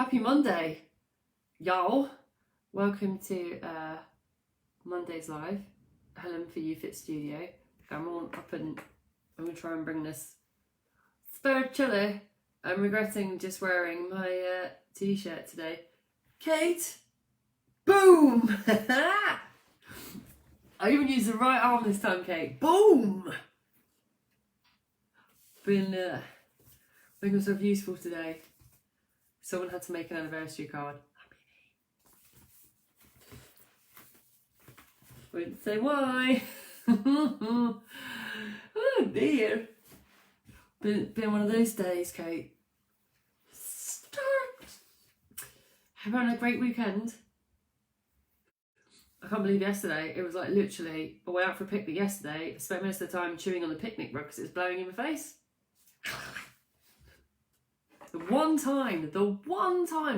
Happy Monday, y'all. Welcome to Monday's Live. Helen for You Fit Studio. I'm all up and I'm going to try and bring this spirit chilly. I'm regretting just wearing my t-shirt today. Kate! Boom! I even used the right arm this time, Kate. Boom! Been making myself useful today. Someone had to make an anniversary card. Wouldn't say why. Oh dear. Been one of those days, Kate. Stop. Having a great weekend. I can't believe yesterday, it was like literally, I went out for a picnic yesterday, spent most of the time chewing on the picnic rug because it was blowing in my face. The one time,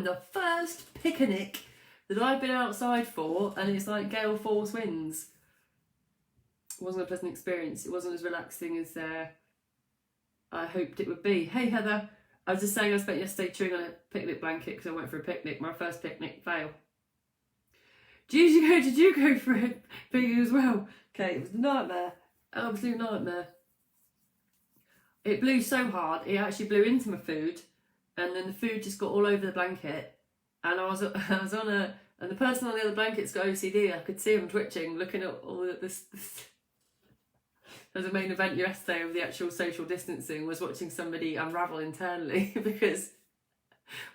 the first picnic that I've been outside for, and it's like gale force winds. It wasn't a pleasant experience. It wasn't as relaxing as I hoped it would be. Hey Heather, I was just saying I spent yesterday chewing on a picnic blanket because I went for a picnic. My first picnic fail. Did you go for a picnic as well? Okay, it was a nightmare. Absolute nightmare. It blew so hard, it actually blew into my food. And then the food just got all over the blanket, and I was on and the person on the other blanket's got OCD. I could see him twitching, looking at all this. As a main event yesterday of the actual social distancing was watching somebody unravel internally because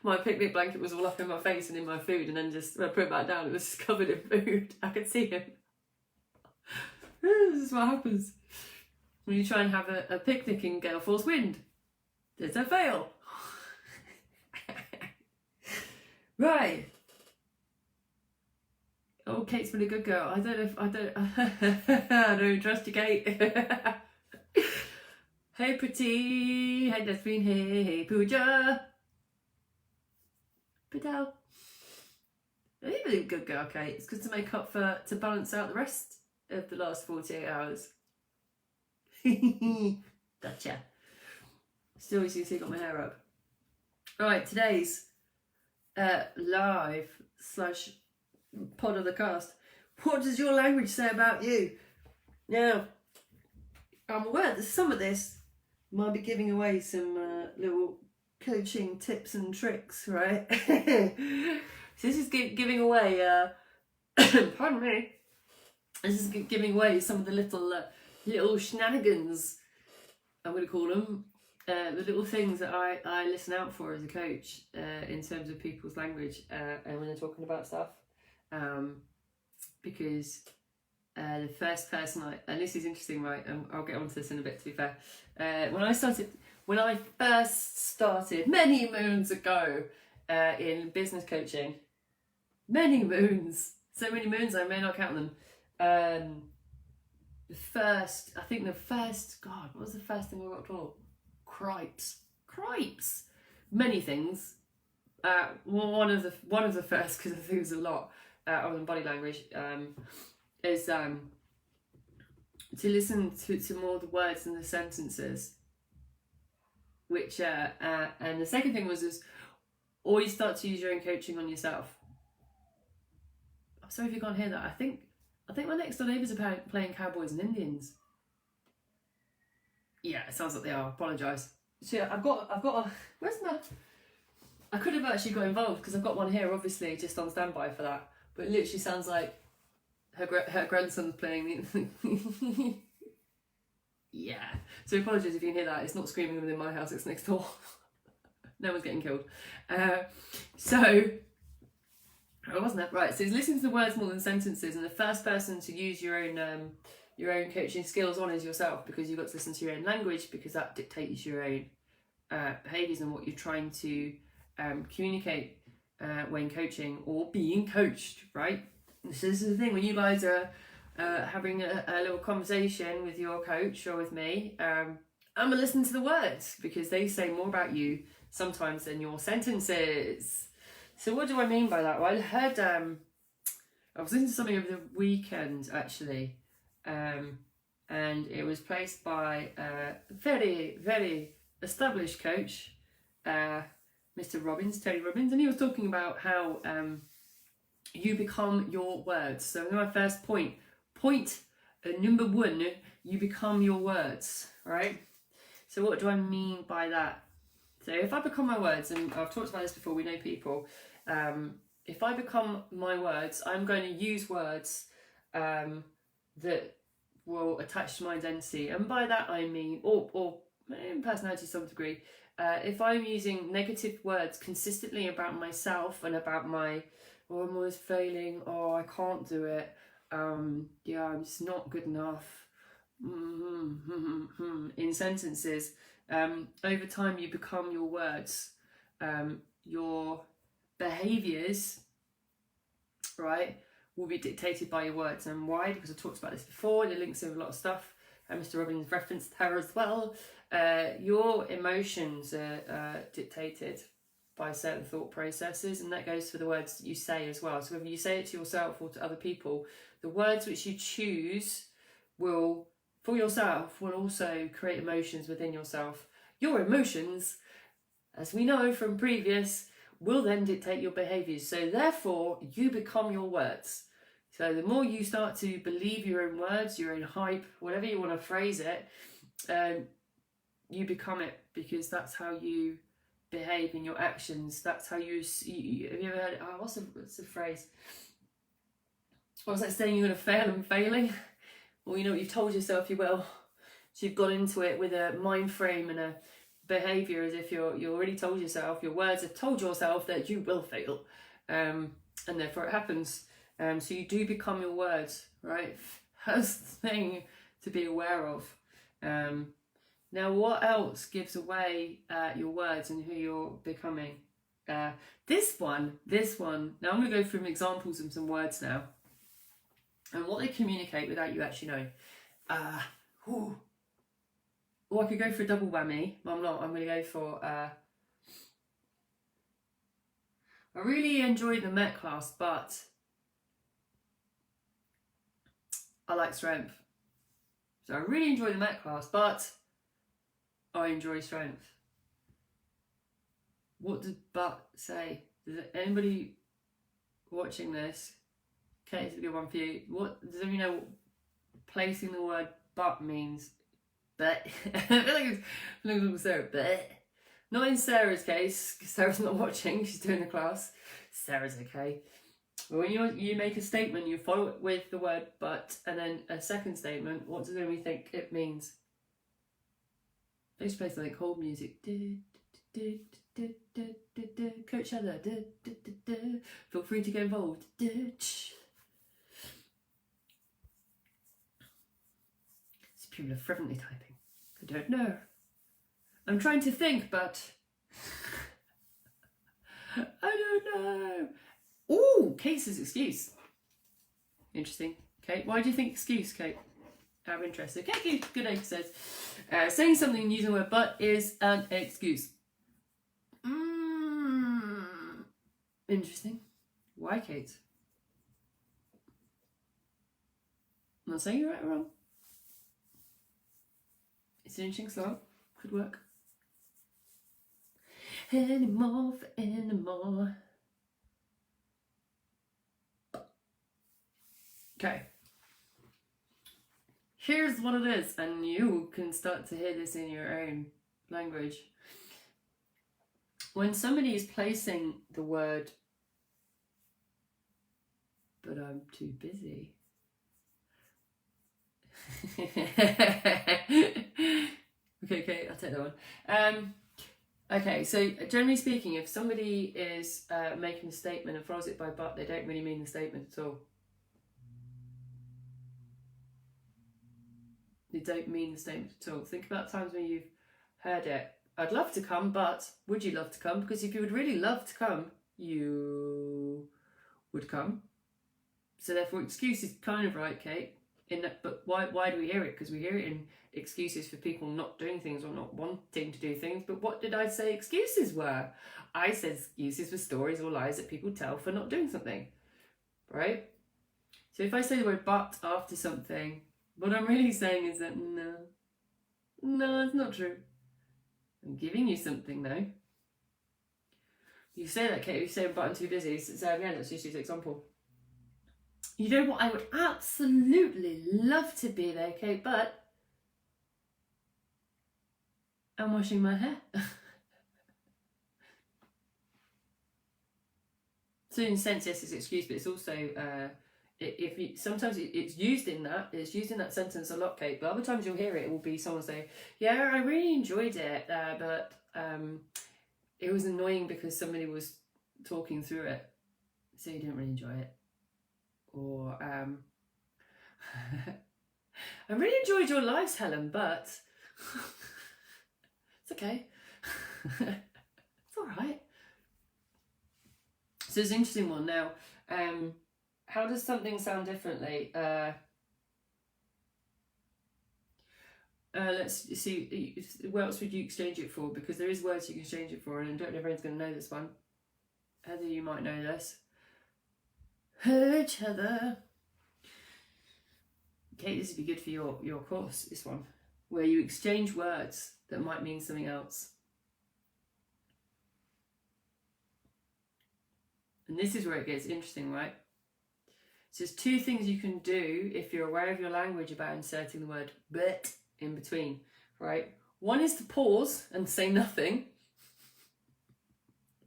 my picnic blanket was all up in my face and in my food, and then just when I put it back down, it was just covered in food. I could see him. This is what happens when you try and have a picnic in gale force wind. It's a fail. Right. Oh, Kate's been a good girl. I don't trust you, Kate. Hey, pretty. Hey, Desmond. Hey, Pooja. Pidel. You've been a good girl, Kate. It's good to make up to balance out the rest of the last 48 hours. Gotcha. Still, you see, got my hair up. Right, today's live / pod of the cast. What does your language say about you? Now, I'm aware that some of this might be giving away some little coaching tips and tricks, right? So this is giving away, pardon me, this is giving away some of the little shenanigans, I'm going to call them. The little things that I listen out for as a coach in terms of people's language and when they're talking about stuff, because the first person and this is interesting, right? I'll get onto this in a bit. To be fair, when I first started many moons ago in business coaching, many moons, so many moons I may not count them. God, what was the first thing I got taught? Cripes, many things. One of the first, because I think there's a lot other than body language, is to listen to more the words and the sentences. Which and the second thing was always start to use your own coaching on yourself. I'm sorry if you can't hear that. I think my next door neighbours are playing Cowboys and Indians. Yeah, it sounds like they are. Apologise. So yeah, I've got a. Where's my? I could have actually got involved because I've got one here, obviously, just on standby for that. But it literally sounds like her grandson's playing. Yeah. So apologies if you can hear that. It's not screaming within my house. It's next door. No one's getting killed. So. I wasn't that right. So it's listen to the words more than sentences, and the first person to use your own coaching skills on is yourself, because you've got to listen to your own language, because that dictates your own behaviours and what you're trying to communicate when coaching or being coached, right? So this is the thing, when you guys are having a little conversation with your coach or with me, I'm going to listen to the words, because they say more about you sometimes than your sentences. So what do I mean by that? Well, I heard, I was listening to something over the weekend, actually, and it was placed by a very, very established coach Mr. Robbins, Tony Robbins, and he was talking about how you become your words. So my first point number one, you become your words, right? So what do I mean by that? So if I become my words, and I've talked about this before, we know people, if I become my words, I'm going to use words that will attach to my identity. And by that I mean, or in personality to some degree, if I'm using negative words consistently about myself and about my, oh, I'm always failing, oh, I can't do it, yeah, I'm just not good enough, in sentences, over time you become your words. Your behaviours, right, will be dictated by your words. And why? Because I talked about this before, it links in a lot of stuff, and Mr. Robbins referenced her as well. Your emotions are dictated by certain thought processes, and that goes for the words that you say as well. So whether you say it to yourself or to other people, the words which you choose will, for yourself, will also create emotions within yourself. Your emotions, as we know from previous, will then dictate your behaviours. So therefore, you become your words. So the more you start to believe your own words, your own hype, whatever you want to phrase it, you become it, because that's how you behave in your actions. That's how you have you ever heard it? Oh, what's the phrase? What's that saying, you're going to fail and failing? Well, you know what, you've told yourself you will. So you've gone into it with a mind frame and a behaviour as if you already told yourself, your words have told yourself that you will fail, and therefore it happens. So you do become your words, right? That's the thing to be aware of. Now, what else gives away your words and who you're becoming? This one. Now I'm going to go through examples of some words now, and what they communicate without you actually knowing. Or I could go for a double whammy, but I'm not. I'm going to go for... I really enjoyed the Met class, but I like strength. So I really enjoyed the Met class, but I enjoy strength. What does but say? Does anybody watching this? Okay, it's a good one for you. What does anybody know what placing the word but means? But I feel like it's Sarah, but not in Sarah's case, because Sarah's not watching, she's doing the class. Sarah's okay. But when you make a statement, you follow it with the word but, and then a second statement, what does anybody think it means? Let's play something called music. Coachella. Feel free to get involved. People are fervently typing. I don't know. I'm trying to think, but I don't know. Ooh, Kate says excuse. Interesting. Kate, why do you think excuse, Kate? Out of interest. Okay, good day, says. Saying something and using the word but is an excuse. Interesting. Why, Kate? I'm not saying you're right or wrong. It's an interesting song. Could work. Anymore for anymore. Okay. Here's what it is, and you can start to hear this in your own language. When somebody is placing the word, but I'm too busy. Okay, I'll take that one. Okay, so generally speaking, if somebody is making a statement and follows it by but, they don't really mean the statement at all. They don't mean the statement at all. Think about times when you've heard it. I'd love to come, but would you love to come? Because if you would really love to come, you would come. So therefore, excuse is kind of right, Kate. In that, but why do we hear it? Because we hear it in excuses for people not doing things or not wanting to do things. But what did I say excuses were? I said excuses were stories or lies that people tell for not doing something, right? So if I say the word but after something, what I'm really saying is that no, it's not true. I'm giving you something though. You say that, Kate. You say, but I'm too busy. So yeah, let's just use an example. You know what? I would absolutely love to be there, Kate, but I'm washing my hair. So in a sense, yes, it's an excuse, but it's also sometimes it's used in that sentence a lot, Kate. But other times you'll hear it will be someone say, "Yeah, I really enjoyed it, but it was annoying because somebody was talking through it, so you didn't really enjoy it." Or I really enjoyed your lives, Helen, but it's okay. It's all right. So it's an interesting one. Now, how does something sound differently? Let's see, what else would you exchange it for? Because there is words you can exchange it for, and I don't know if everyone's going to know this one. Heather, you might know this. Heather. Okay, this would be good for your course, this one, where you exchange words that might mean something else. And this is where it gets interesting, right? So there's two things you can do if you're aware of your language about inserting the word but in between, right? One is to pause and say nothing.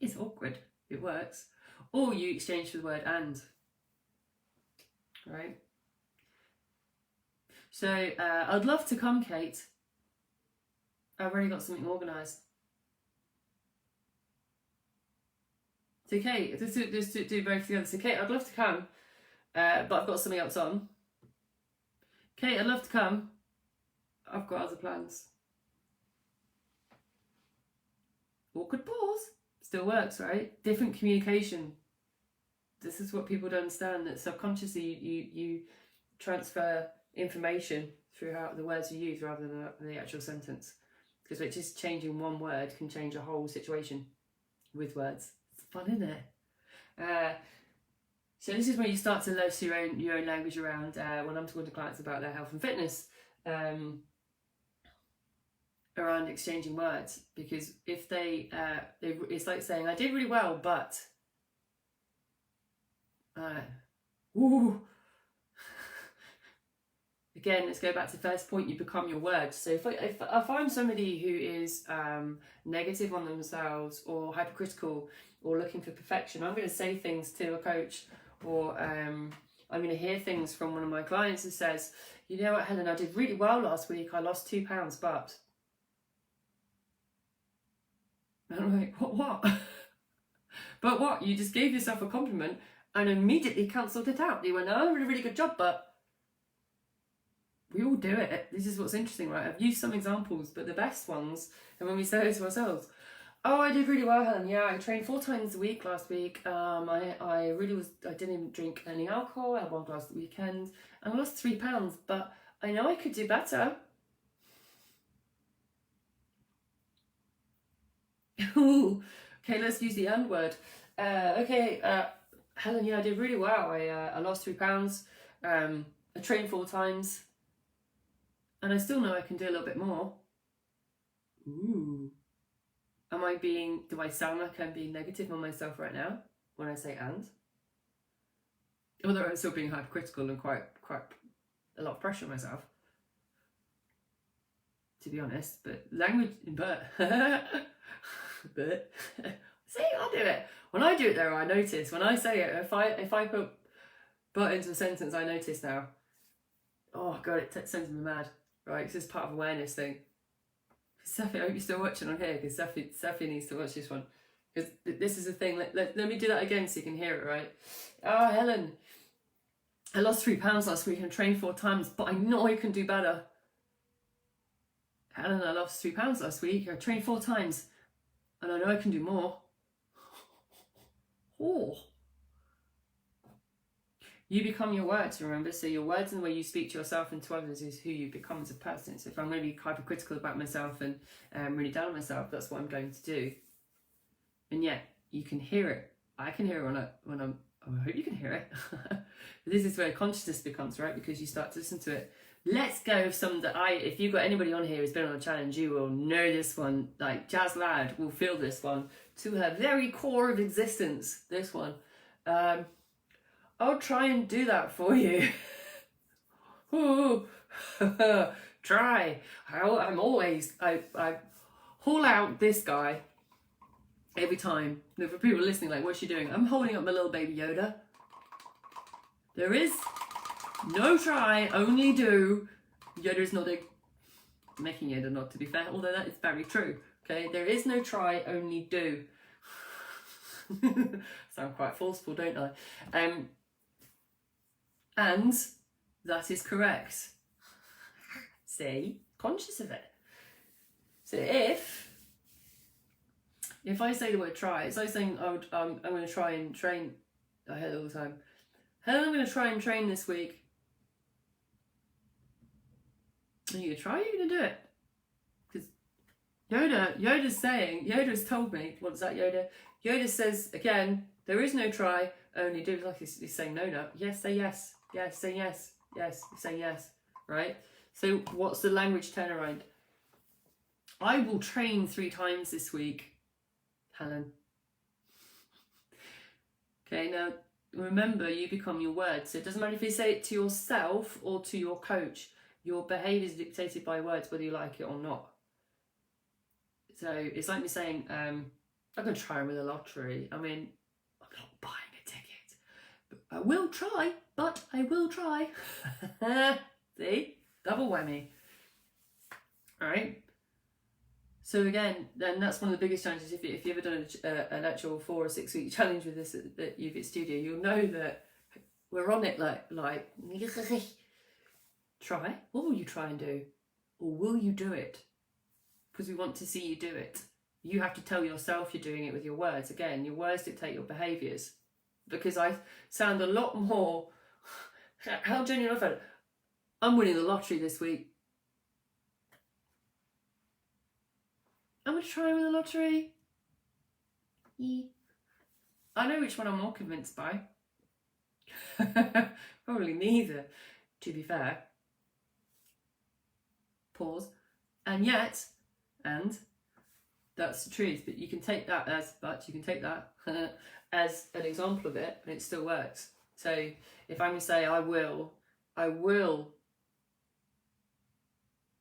It's awkward, it works. Or you exchange the word and, right? So I'd love to come, Kate. I've already got something organised. So Kate, let's do both together. So Kate, I'd love to come, but I've got something else on. Kate, I'd love to come. I've got other plans. Awkward pause. Still works, right? Different communication. This is what people don't understand, that subconsciously you transfer information through how the words you use rather than the actual sentence. Because just changing one word can change a whole situation with words. It's fun, isn't it? So this is where you start to love your own language around when I'm talking to clients about their health and fitness, around exchanging words. Because if it's like saying, I did really well, but ooh. Again, let's go back to the first point, you become your words. So if I find somebody who is negative on themselves or hypercritical or looking for perfection, I'm going to say things to a coach, or I'm going to hear things from one of my clients who says, you know what, Helen, I did really well last week. I lost 2 pounds, but... And I'm like, what? But what? You just gave yourself a compliment and immediately cancelled it out. You went, oh, really, really good job, but... We all do it. This is what's interesting, right? I've used some examples, but the best ones are when we say it to ourselves. Oh, I did really well, Helen. Yeah, I trained 4 times a week last week. I didn't drink any alcohol. I had 1 glass at the weekend, and I lost 3 pounds. But I know I could do better. Ooh, okay, let's use the and word. Helen. Yeah, I did really well. I lost 3 pounds. I trained 4 times. And I still know I can do a little bit more. Ooh. Do I sound like I'm being negative on myself right now when I say and? Although I'm still being hypercritical and quite a lot of pressure on myself, to be honest. But language, but see, I'll do it. When I do it though, I notice. When I say it, if I put but into a sentence, I notice now. Oh God, it sends me mad. Right, it's just part of awareness thing. Safi, I hope you're still watching on here, because Safi needs to watch this one. Because this is the thing. Let me do that again so you can hear it, right? Oh, Helen, I lost 3 pounds last week and trained 4 times, but I know I can do better. Helen, I lost 3 pounds last week. I trained 4 times, and I know I can do more. Oh. You become your words, remember? So your words and the way you speak to yourself and to others is who you become as a person. So if I'm going to be hypercritical about myself and really down on myself, that's what I'm going to do. And yet, you can hear it. I can hear it I hope you can hear it. This is where consciousness becomes, right? Because you start to listen to it. let's go with some that if you've got anybody on here who's been on a challenge, you will know this one. Like Jazz Lad will feel this one to her very core of existence. This one. I'll try and do that for you. Ooh. Try. I haul out this guy every time. For people listening, like, what's she doing? I'm holding up my little baby Yoda. There is no try, only do. Yoda's nodding. Making Yoda nod, to be fair, although that is very true. Okay, there is no try, only do. Sound quite forceful, don't I? And that is correct. See? Conscious of it. So if I say the word try, it's like saying I'm going to try and train. I hear it all the time. Helen, I'm going to try and train this week. Are you going to try? Are you going to do it? Because Yoda's told me, what is that, Yoda? Yoda says, again, there is no try, only do. Like he's saying no. Yes, say yes. Yes, say yes. Yes, say yes. Right? So what's the language turnaround? I will train 3 times this week, Helen. Okay, now remember, you become your words. So it doesn't matter if you say it to yourself or to your coach. Your behaviour is dictated by words, whether you like it or not. So it's like me saying, I'm going to try with the lottery. I mean, I'm not buying a ticket. But I will try, but I will try. See? Double whammy. Alright? So again, then that's one of the biggest challenges. If you've ever done an actual 4 or 6 week challenge with this at UFIT Studio, you'll know that we're on it like try. What will you try and do? Or will you do it? Because we want to see you do it. You have to tell yourself you're doing it with your words. Again, your words dictate your behaviours. Because I sound a lot more... How genuine I felt. I'm winning the lottery this week. I'm going to try with the lottery. Yeah. I know which one I'm more convinced by. Probably neither, to be fair. Pause. And yet, and that's the truth, but you can take that as an example of it, and it still works. So if I'm going to say I will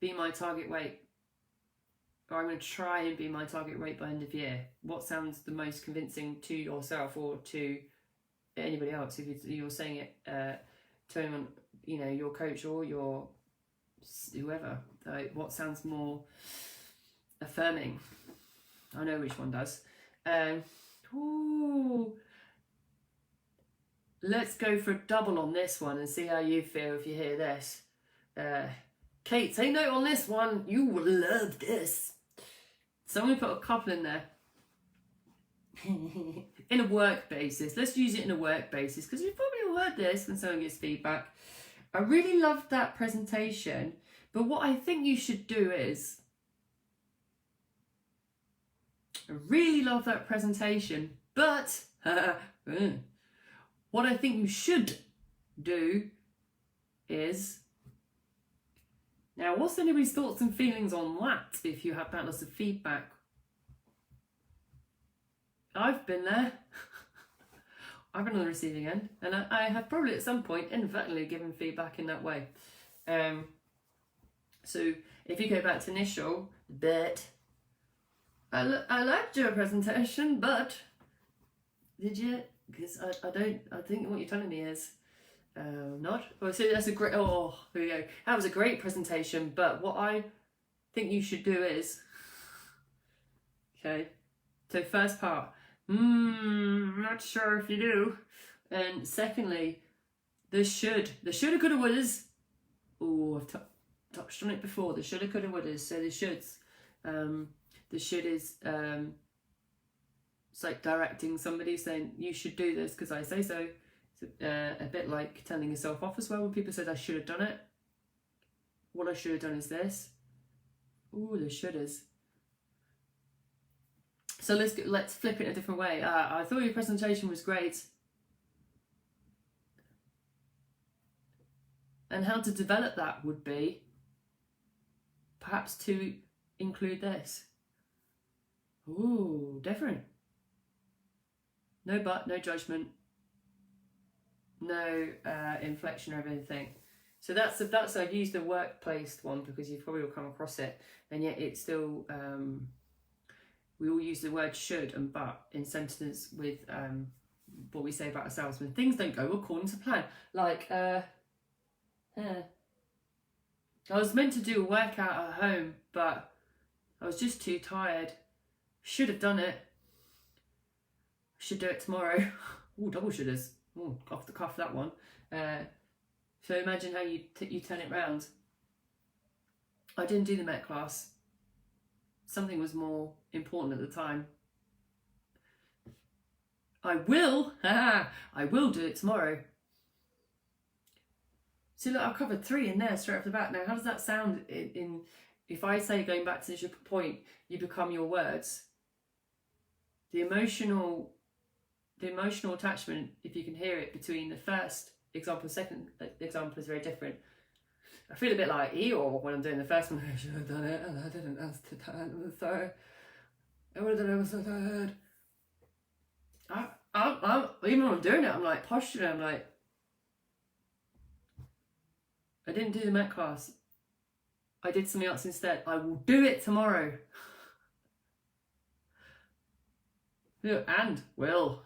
be my target weight, or I'm going to try and be my target weight by end of year, what sounds the most convincing to yourself or to anybody else? If you're saying it to anyone, your coach or your whoever, what sounds more affirming? I know which one does. Let's go for a double on this one and see how you feel if you hear this. Kate, take note on this one. You will love this. So I'm going to put a couple in there. In a work basis. Let's use it in a work basis, because you've probably heard this when someone gives feedback. I really loved that presentation, but what I think you should do is, I really love that presentation, but what I think you should do is, now what's anybody's thoughts and feelings on that if you have that lots of feedback? I've been there. I've been on the receiving end, and I have probably at some point inadvertently given feedback in that way. So if you go back to initial, but I liked your presentation, but did you? Because I think what you're telling me is not. Oh, so that's a great. Oh, here we go. That was a great presentation, but what I think you should do is, okay. So first part. Not sure if you do. And secondly, the shoulda, coulda, wouldas. Oh, I've touched on it before. The shoulda, coulda, wouldas. So the shoulds. The should is it's like directing somebody, saying you should do this because I say so. It's a bit like telling yourself off as well. When people say I should have done it. What I should have done is this. Ooh, the shouldas. So let's flip it in a different way. I thought your presentation was great. And how to develop that would be perhaps to include this. Ooh, different. No but, no judgment, no inflection or anything. So that's I've used the work-placed one because you probably will come across it, and yet it's still we all use the word should and but in sentences with what we say about ourselves when things don't go according to plan. Like I was meant to do a workout at home, but I was just too tired. Should have done it. Should do it tomorrow. Ooh, double shouldas. Ooh, off the cuff that one. So imagine how you turn it round. I didn't do the Met class. Something was more important at the time. I will do it tomorrow. So look, I've covered 3 in there straight off the bat. Now, how does that sound in if I say, going back to your point, you become your words? The emotional attachment, if you can hear it, between the first example and second example is very different. I feel a bit like Eeyore when I'm doing the first one. I should have done it, and I didn't. I was too tired. On the third, I would have done it. I was so tired. I'm even when I'm doing it, I'm like posturing. I'm like, I didn't do the Met class. I did something else instead. I will do it tomorrow. And will.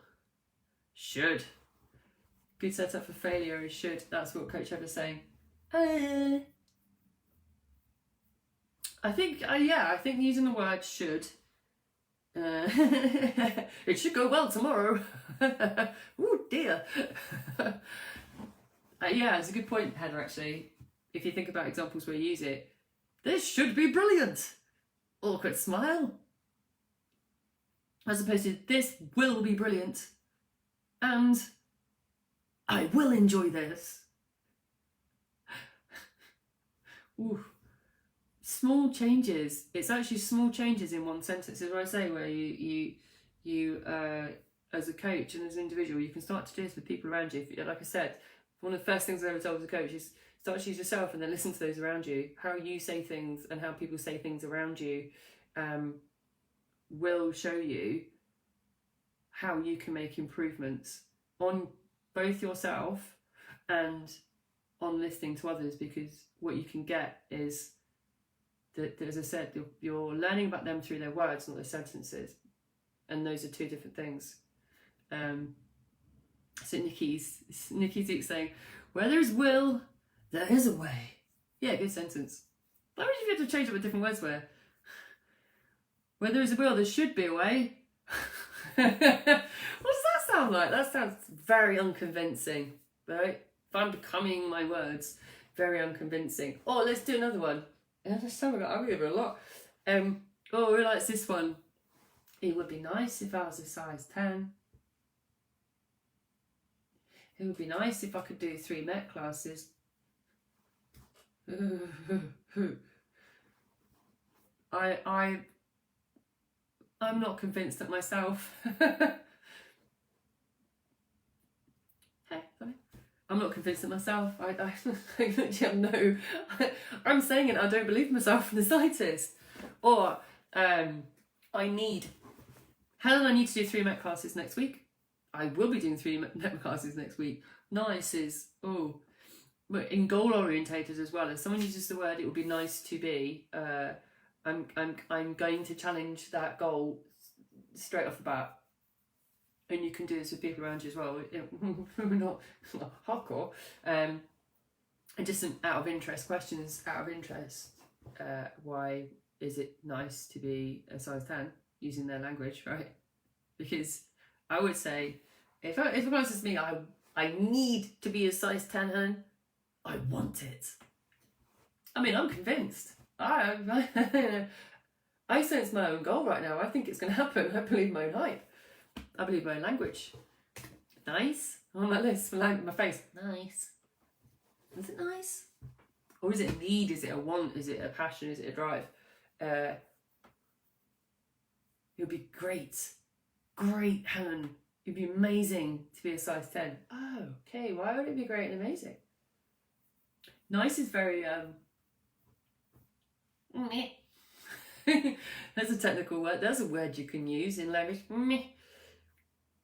Should. Good setup for failure is should. That's what Coach Eva's saying. I think using the word should. It should go well tomorrow. Oh dear. Yeah, it's a good point, Heather, actually. If you think about examples where you use it, this should be brilliant. Awkward smile. As opposed to this will be brilliant. And I will enjoy this. Ooh. Small changes. It's actually small changes in one sentence, is what I say, where you as a coach and as an individual, you can start to do this with people around you. Like I said, one of the first things I ever told as a coach is start to use yourself and then listen to those around you. How you say things and how people say things around you will show you how you can make improvements on both yourself and on listening to others, because what you can get is that as I said, you're learning about them through their words, not their sentences, and those are 2 different things. So Nikki's saying, where there is will, there is a way. Yeah, good sentence. Why would you have to change it with different words? Where there is a will, there should be a way. What does that sound like? That sounds very unconvincing, right? If I'm becoming my words, very unconvincing. Oh, let's do another one. Yeah, I'm over a lot. Oh, who likes this one? It would be nice if I was a size 10. It would be nice if I could do 3 Met classes. I'm not convinced at myself. I'm not convinced at myself. No. I'm saying it, I don't believe myself in the slightest. Or Helen, I need to do 3 Met classes next week. I will be doing 3 Met classes next week. Nice is, but in goal orientated as well. If someone uses the word, it would be nice to be. I'm going to challenge that goal straight off the bat. And you can do this with people around you as well. We're not hardcore. And just an out of interest questions. Out of interest, why is it nice to be a size 10 using their language, right? Because I would say, if a person says to me, I need to be a size 10, Helen, I want it. I mean, I'm convinced. I sense my own goal right now. I think it's going to happen. I believe my own hype. I believe my own language. Nice. On my list, my face. Nice. Is it nice? Or is it a need? Is it a want? Is it a passion? Is it a drive? It would be great. Great, Helen. It'd be amazing to be a size 10. Oh, okay. Why would it be great and amazing? Nice is very meh. That's a technical word. There's a word you can use in language. Meh.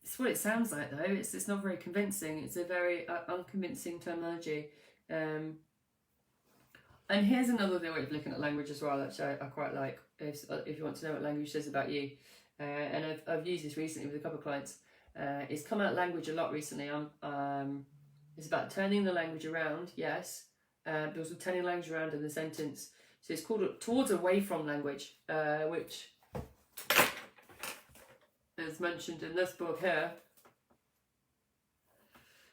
It's what it sounds like though. It's not very convincing. It's a very unconvincing terminology. And here's another way of looking at language as well, which I quite like. If you want to know what language says about you, and I've used this recently with a couple of clients. It's come out language a lot recently. It's about turning the language around, yes, but also turning language around in the sentence. So it's called towards away from language, which is mentioned in this book here,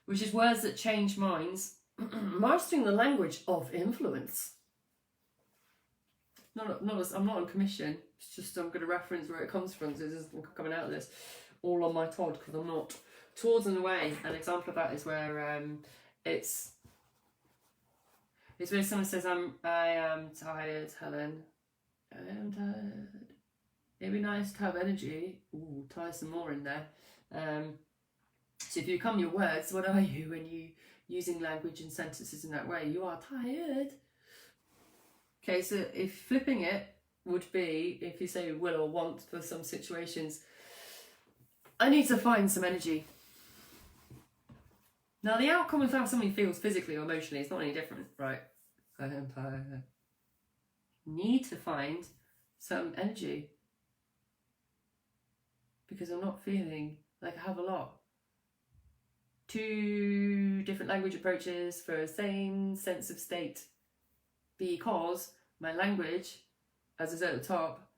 which is words that change minds, mastering the language of influence. I'm not on commission. It's just I'm going to reference where it comes from. So this is coming out of this all on my Todd because I'm not. Towards and away. An example of that is where it's where someone says I am tired, Helen. I am tired. It'd be nice to have energy. Ooh, tie some more in there. So if you become your words, what are you when you using language and sentences in that way? You are tired. Okay, so if flipping it would be, if you say will or want for some situations, I need to find some energy. Now the outcome of how somebody feels physically or emotionally is not any different, right? I am tired. Need to find some energy because I'm not feeling like I have a lot. 2 different language approaches for the same sense of state because my language, as I said at the top,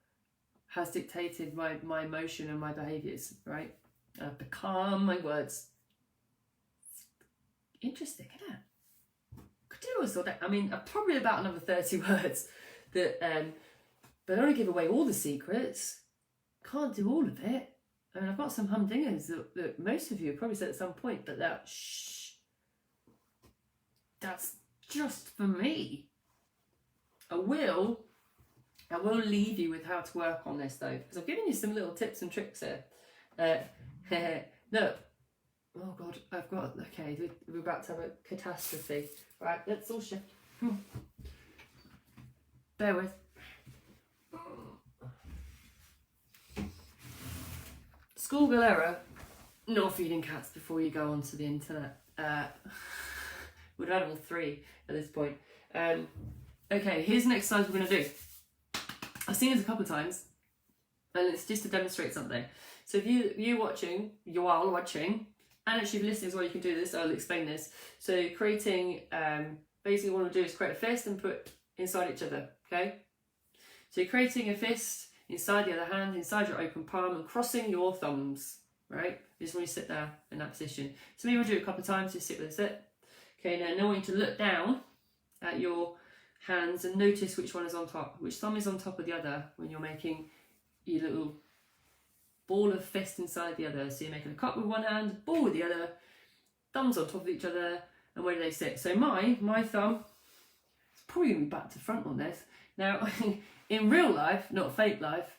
has dictated my emotion and my behaviours, right? I've become my words. Interesting, isn't it? Could do a sort of, I mean, probably about another 30 words that, but I don't want to give away all the secrets. Can't do all of it. I mean, I've got some humdingers that most of you have probably said at some point, but that's just for me. I will leave you with how to work on this though, because I've given you some little tips and tricks here. No. Oh God, okay, we're about to have a catastrophe. Right, let's all shift. Bear with. Schoolgirl error, not feeding cats before you go onto the internet. We've had all 3 at this point. Okay, here's an exercise we're going to do. I've seen this a couple of times, and it's just to demonstrate something. So if you are watching, and actually if you're listening as well, you can do this. I'll explain this. So creating, basically what I want to do is create a fist and put inside each other, okay? So you're creating a fist inside the other hand, inside your open palm, and crossing your thumbs, right? Just when you sit there in that position. So maybe we'll do it a couple of times, just sit with a sit. Okay, now I want you to look down at your hands and notice which one is on top, which thumb is on top of the other when you're making your little ball of fist inside the other. So you're making a cup with one hand, ball with the other, thumbs on top of each other, and where do they sit? So my thumb, it's probably going to be back to front on this. Now, in real life, not fake life,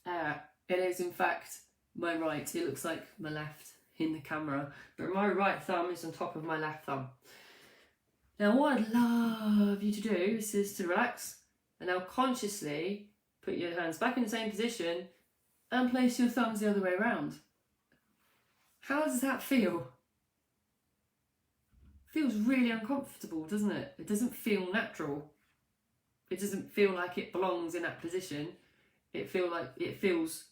it is in fact my right. It looks like my left in the camera, but my right thumb is on top of my left thumb. Now what I'd love you to do is to relax and now consciously put your hands back in the same position and place your thumbs the other way around. How does that feel? Feels really uncomfortable, doesn't it? It doesn't feel natural. It doesn't feel like it belongs in that position. It feels,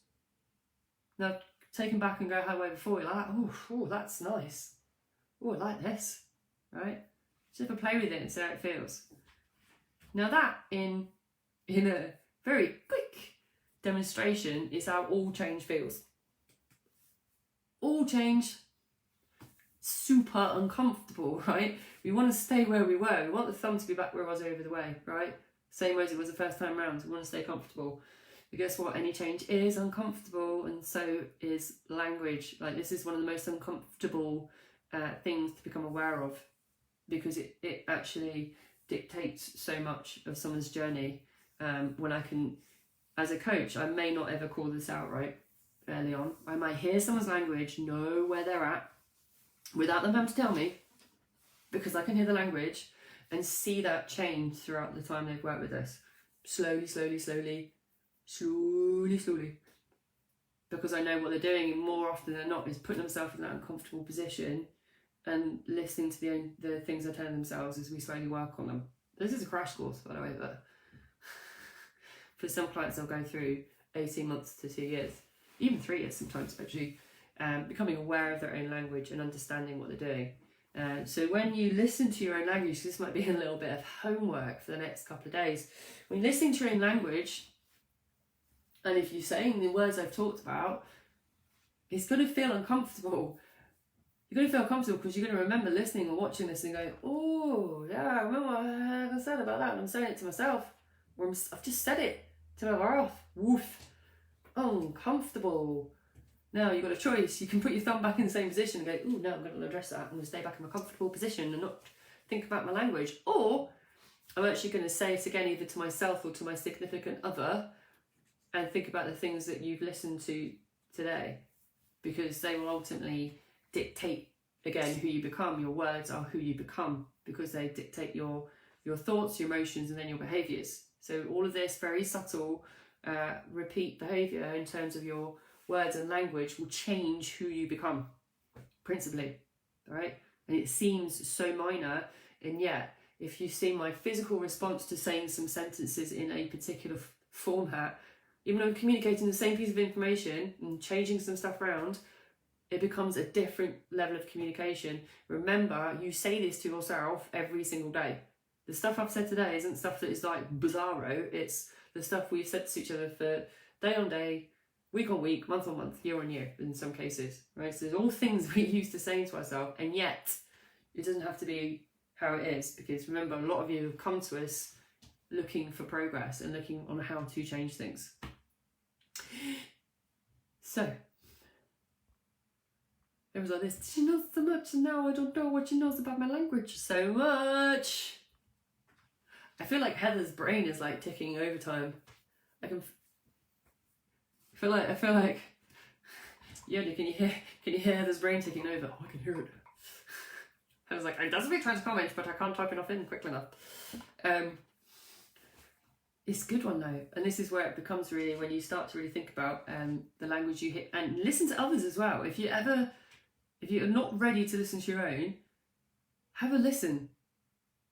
now take them back and go halfway before, you're like, oh, that's nice. Oh, I like this, right? Just have a play with it and see how it feels. Now that in a very quick demonstration is how all change feels. All change, super uncomfortable, right? We want to stay where we were. We want the thumb to be back where it was over the way, right? Same way as it was the first time round. We want to stay comfortable. But guess what? Any change is uncomfortable, and so is language. Like, this is one of the most uncomfortable things to become aware of, because it actually dictates so much of someone's journey. When I can, as a coach, I may not ever call this out right early on. I might hear someone's language, know where they're at, without them having to tell me, because I can hear the language, and see that change throughout the time they've worked with us. Slowly, slowly, slowly, slowly, slowly. Because I know what they're doing, and more often than not is putting themselves in that uncomfortable position and listening to the things they're telling themselves as we slowly work on them. This is a crash course, by the way, but for some clients they'll go through 18 months to 2 years, even 3 years sometimes actually, becoming aware of their own language and understanding what they're doing. So when you listen to your own language, this might be a little bit of homework for the next couple of days. When you're listening to your own language, and if you're saying the words I've talked about, it's going to feel uncomfortable. You're going to feel comfortable because you're going to remember listening or watching this and going, oh, yeah, I remember what I said about that, and I'm saying it to myself. Or I've just said it to my mouth. Woof. Uncomfortable. Now you've got a choice. You can put your thumb back in the same position and go, oh, no, I'm going to address that. I'm going to stay back in my comfortable position and not think about my language. Or I'm actually going to say it again either to myself or to my significant other and think about the things that you've listened to today, because they will ultimately dictate, again, who you become. Your words are who you become because they dictate your thoughts, your emotions, and then your behaviours. So all of this very subtle repeat behaviour in terms of your words and language will change who you become, principally, all right? And it seems so minor, and yet if you see my physical response to saying some sentences in a particular format, even though I'm communicating the same piece of information and changing some stuff around, it becomes a different level of communication. Remember, you say this to yourself every single day. The stuff I've said today isn't stuff that is like bizarro. It's the stuff we've said to each other for day on day, week on week, month on month, year on year in some cases, right? So there's all things we're used to saying to ourselves, and yet it doesn't have to be how it is, because remember, a lot of you have come to us looking for progress and looking on how to change things. So it was like this, she knows so much and now I don't know what she knows about my language so much. I feel like Heather's brain is like ticking overtime. I feel like Yoda, can you hear Heather's brain ticking over? Oh, I can hear it. I was like, I desperately trying to comment, but I can't type enough in quickly enough. It's a good one though, and this is where it becomes really, when you start to really think about the language you hit, and listen to others as well. If you're not ready to listen to your own, have a listen.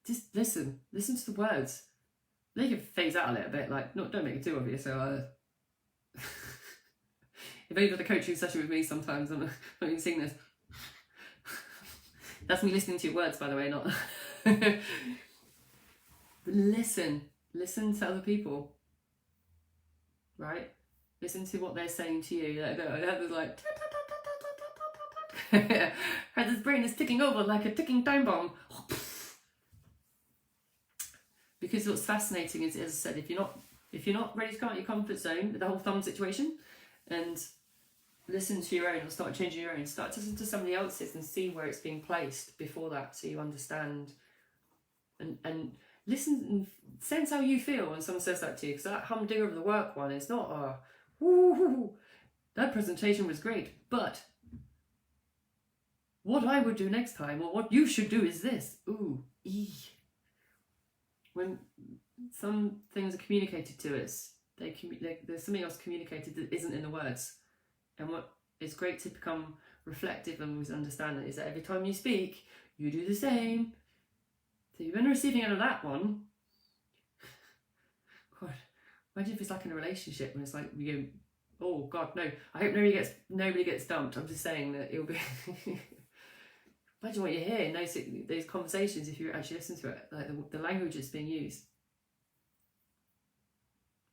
Just listen to the words. They can phase out a little bit, like don't make it too obvious. So if you've got a coaching session with me, sometimes I'm not even seeing this. That's me listening to your words, by the way, not. But listen to other people, right? Listen to what they're saying to you. Heather's like, Heather's brain is ticking over like a ticking time bomb. Because what's fascinating is, as I said, if you're not ready to come out your comfort zone, the whole thumb situation, and listen to your own, or start changing your own, start to listen to somebody else's and see where it's being placed before that, so you understand, and listen and sense how you feel when someone says that to you. Because that humdinger of the work one is not woo, that presentation was great, but what I would do next time, or what you should do is this. Ooh, when some things are communicated to us, there's something else communicated that isn't in the words. And what is great to become reflective and always understand it is that every time you speak, you do the same. So you've been receiving out of that one. God, imagine if it's like in a relationship when it's like you go, oh God, no, I hope nobody gets dumped. I'm just saying that it'll be. Imagine what you hear in those conversations if you actually listen to it, like the language that's being used.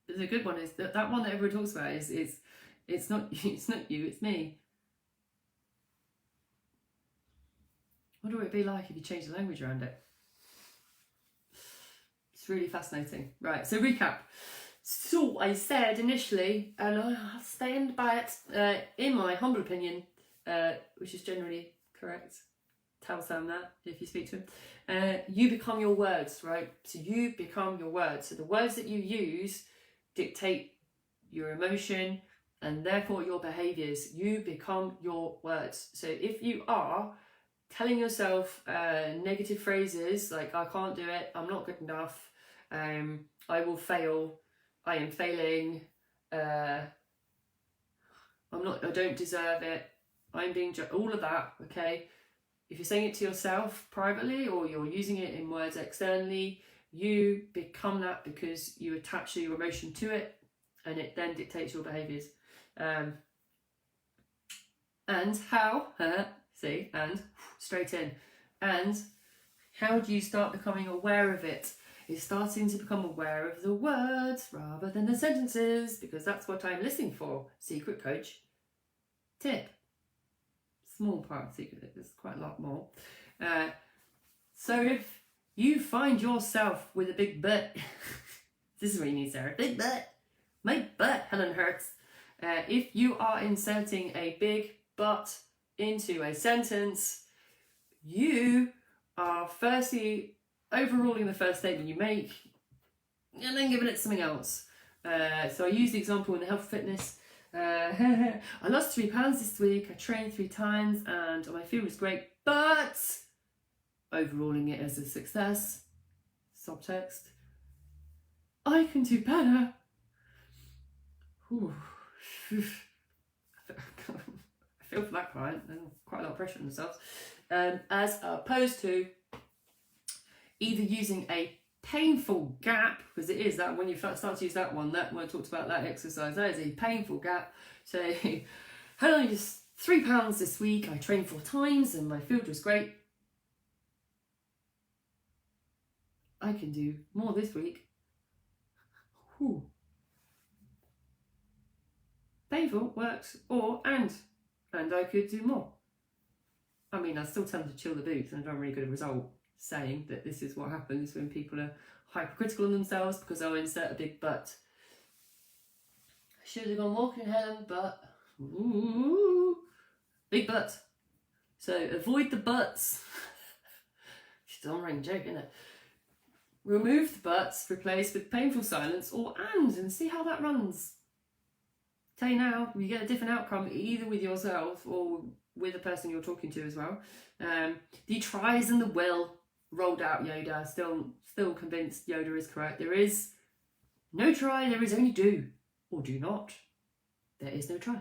The good one is that one that everyone talks about is it's not you, it's me. What would it be like if you changed the language around it? It's really fascinating. Right, so recap. So I said initially, and I'll stand by it, in my humble opinion, which is generally correct. Tell Sam that if you speak to him. You become your words, right? So you become your words. So the words that you use dictate your emotion and therefore your behaviours. You become your words. So if you are telling yourself negative phrases like I can't do it, I'm not good enough, I will fail, I am failing, I don't deserve it, I'm being all of that, okay? If you're saying it to yourself privately or you're using it in words externally, you become that because you attach your emotion to it and it then dictates your behaviours. And how, see, and straight in. And how do you start becoming aware of it? Is starting to become aware of the words rather than the sentences, because that's what I'm listening for. Secret coach tip. Small part of secret, there's quite a lot more. So if you find yourself with a big butt, this is what you need, Sarah. Big butt. My butt, Helen, hurts. If you are inserting a big but into a sentence, you are firstly overruling the first statement you make and then giving it something else. So I use the example in the health fitness. I lost 3 pounds this week, I trained 3 times and my feel was great, but overruling it as a success. Subtext. I can do better. Ooh. I feel for that client, there's quite a lot of pressure on themselves. As opposed to either using a painful gap, because it is that when you start to use that one, when I talked about that exercise, that is a painful gap. So, I lost 3 pounds this week, I trained 4 times and my field was great. I can do more this week. Whew. Painful works, or and I could do more. I mean, I still tell them to chill the boots, and I don't really get a result saying that this is what happens when people are hypercritical on themselves, because I'll insert a big but. I should have gone walking, Helen, but ooh, big but. So avoid the buts. It's a long-running joke, isn't it? Remove the buts, replace with painful silence or and see how that runs. Tell you now, you get a different outcome either with yourself or with the person you're talking to as well. The tries and the will rolled out Yoda. Still convinced Yoda is correct. There is no try, there is only do or do not. There is no try,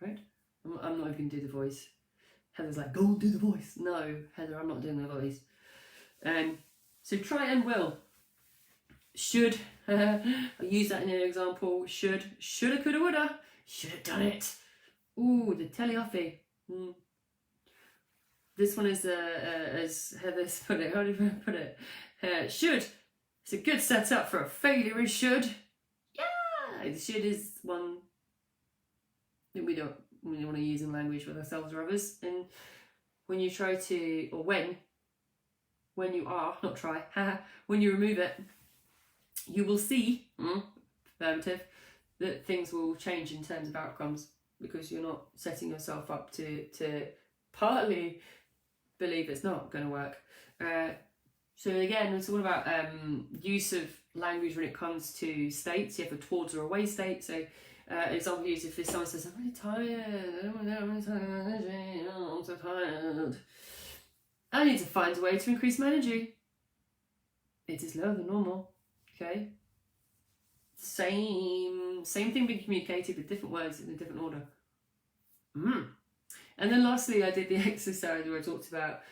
right? I'm not even going to do the voice. Heather's like, go do the voice. No, Heather, I'm not doing the voice. So try and will. Should, I use that in an example. Shoulda, coulda, woulda. Should have done it. Ooh, the telly-offy. This one is, as Heather's put it, how do you put it? Should. It's a good setup for a failure is should. Yeah! The should is one that we don't really want to use in language with ourselves or others. And when you try to, or when you are, not try, when you remove it, you will see, affirmative, that things will change in terms of outcomes, because you're not setting yourself up to partly believe it's not going to work. So again, it's all about use of language when it comes to states. You have a towards or away state. So example use if someone says, I'm really tired, I'm really tired, I'm so tired. I need to find a way to increase my energy. It is lower than normal. Okay. Same thing being communicated with different words in a different order. And then lastly, I did the exercise where I talked about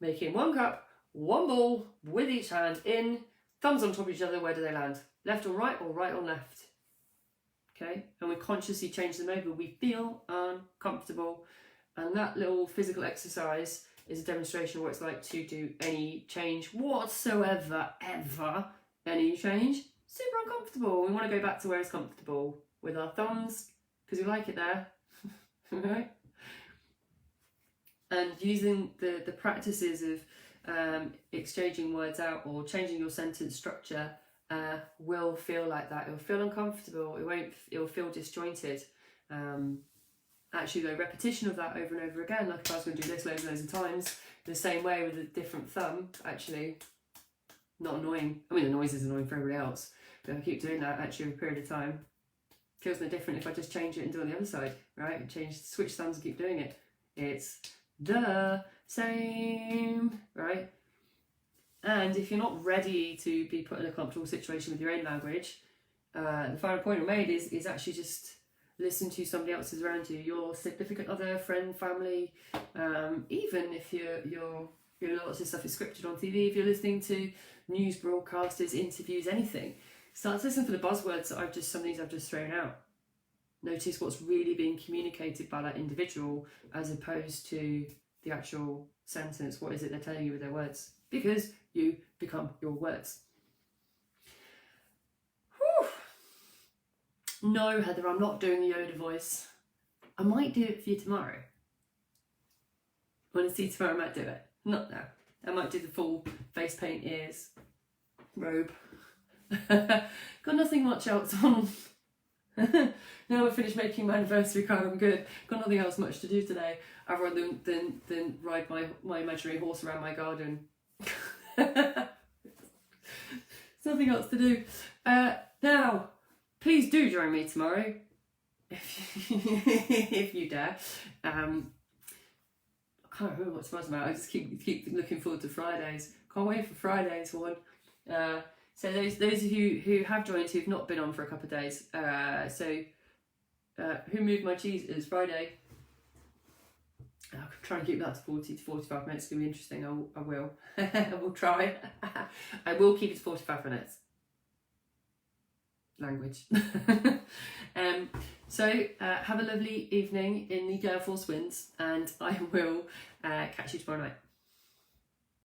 making 1 cup, 1 ball with each hand in, thumbs on top of each other. Where do they land? Left on right or right on left? Okay. And we consciously change them over. We feel uncomfortable. And that little physical exercise is a demonstration of what it's like to do any change whatsoever, ever. Any change, super uncomfortable. We want to go back to where it's comfortable with our thumbs because we like it there. Right? And using the practices of exchanging words out or changing your sentence structure will feel like that. It'll feel uncomfortable. It'll feel disjointed. Actually, the repetition of that over and over again, like if I was going to do this loads and loads of times, the same way with a different thumb, actually not annoying. I mean, the noise is annoying for everybody else, but if I keep doing that actually over a period of time, it feels no different if I just change it and do it on the other side, right? Switch thumbs and keep doing it. It's duh. same, right? And if you're not ready to be put in a comfortable situation with your own language, the final point I made is actually just listen to somebody else's around you, your significant other, friend, family, even if your lots of stuff is scripted on TV, if you're listening to news broadcasters, interviews, anything, start to listen for the buzzwords that some of these I've just thrown out. Notice what's really being communicated by that individual as opposed to the actual sentence. What is it they're telling you with their words? Because you become your words. Whew. No, Heather, I'm not doing the Yoda voice. I might do it for you tomorrow. Honestly, tomorrow I might do it. Not now. I might do the full face paint, ears, robe. Got nothing much else on. Now I've finished making my anniversary card, I'm good. Got nothing else much to do today, other than ride my imaginary horse around my garden. There's nothing else to do. Now, please do join me tomorrow, if you dare. I can't remember what tomorrow's about. I just keep looking forward to Fridays. Can't wait for Fridays one. So those of you who have joined who've not been on for a couple of days. Who moved my cheese is Friday. I'm trying to keep that to 40 to 45 minutes. It's going to be interesting. I will. I will try. I will keep it to 45 minutes. Language. So have a lovely evening in the Gale Force winds, and I will catch you tomorrow night.